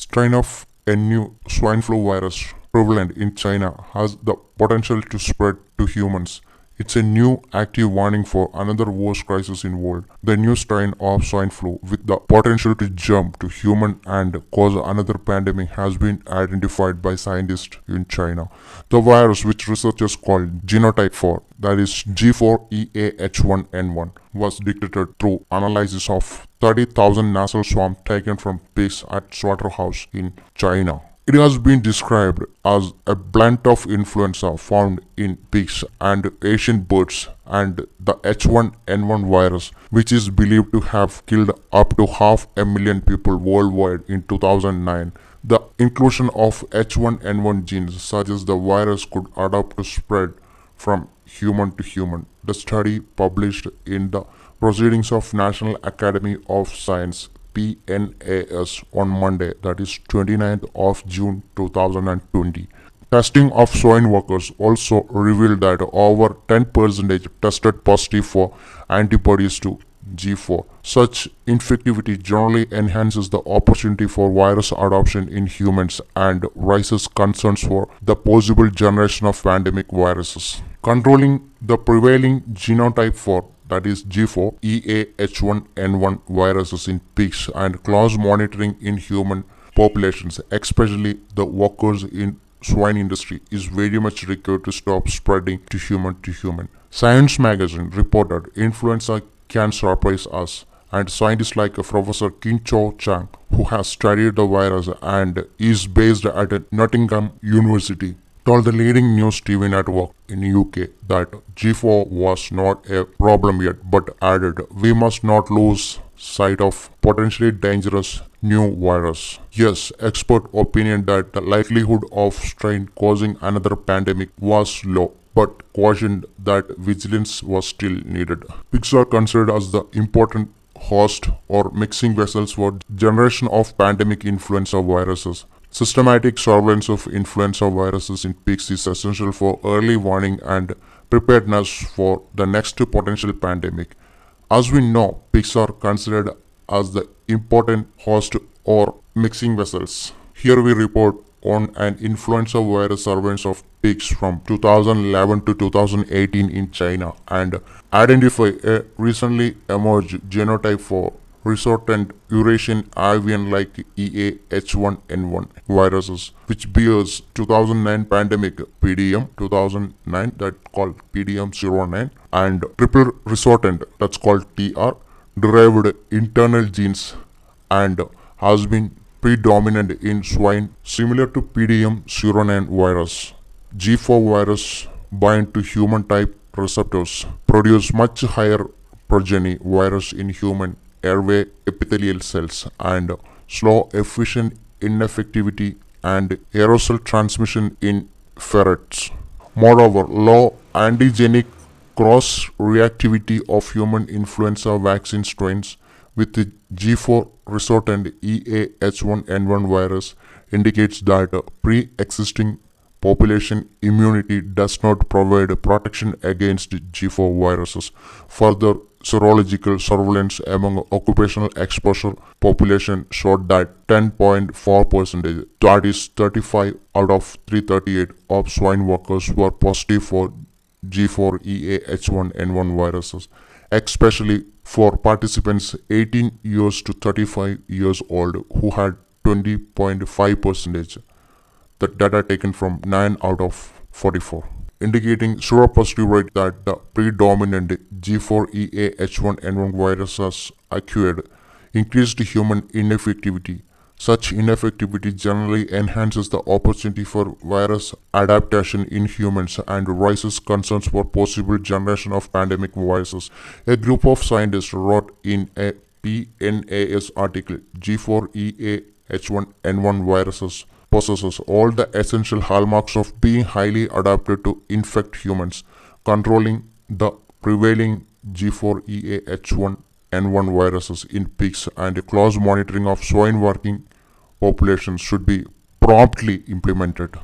strain of a new swine flu virus prevalent in China has the potential to spread to humans. It's a new active warning for another worst crisis in world. The new strain of swine flu with the potential to jump to human and cause another pandemic has been identified by scientists in China. The virus, which researchers call Genotype 4, that is G4 EA H1N1, was detected through analysis of 30,000 nasal swabs taken from pigs at slaughterhouse in China. It has been described as a blend of influenza found in pigs and Asian birds and the H1N1 virus, which is believed to have killed up to 500,000 people worldwide in 2009. The inclusion of H1N1 genes suggests the virus could adapt to spread from human to human. The study, published in the Proceedings of National Academy of Science (PNAS) on Monday, that is 29th of June 2020. Testing of swine workers also revealed that over 10% tested positive for antibodies to G4. Such infectivity generally enhances the opportunity for virus adoption in humans and raises concerns for the possible generation of pandemic viruses. Controlling the prevailing genotype for, that is G4 EA H1N1 viruses in pigs and close monitoring in human populations, especially the workers in swine industry, is very much required to stop spreading to human. Science magazine reported influenza can surprise us, and scientists like Professor Cho Chang, who has studied the virus and is based at Nottingham University, told the leading news TV network in UK that G4 was not a problem yet, but added, "We must not lose sight of potentially dangerous new virus." Yes, expert opinion that the likelihood of strain causing another pandemic was low, but cautioned that vigilance was still needed. Pigs are considered as the important host or mixing vessels for generation of pandemic influenza viruses. Systematic surveillance of influenza viruses in pigs is essential for early warning and preparedness for the next potential pandemic. As we know, pigs are considered as the important host or mixing vessels. Here we report on an influenza virus surveillance of pigs from 2011 to 2018 in China and identify a recently emerged genotype for resistant Eurasian avian-like EA H1N1 viruses, which bears 2009 pandemic PDM 2009, that's called PDM09, and triple resistant, that's called TR, derived internal genes and has been predominant in swine, similar to PDM09 virus. G4 virus bind to human type receptors, produce much higher progeny virus in human airway epithelial cells, and slow efficient ineffectivity and aerosol transmission in ferrets. Moreover, low antigenic cross-reactivity of human influenza vaccine strains with the G4 resistant EA-H1N1 virus indicates that pre-existing population immunity does not provide protection against G4 viruses. Further serological surveillance among occupational exposure population showed that 10.4%, that is 35 out of 338 of swine workers were positive for G4 EA-H1N1 viruses, especially for participants 18 years to 35 years old who had 20.5%. The data taken from 9 out of 44, indicating seropositive rate that the predominant G4 EA H1N1 virus has acquired increased human ineffectivity. Such ineffectivity generally enhances the opportunity for virus adaptation in humans and raises concerns for possible generation of pandemic viruses. A group of scientists wrote in a PNAS article, G4 EA H1N1 viruses possesses all the essential hallmarks of being highly adapted to infect humans. Controlling the prevailing G4 EA H1N1 viruses in pigs and close monitoring of swine working populations should be promptly implemented.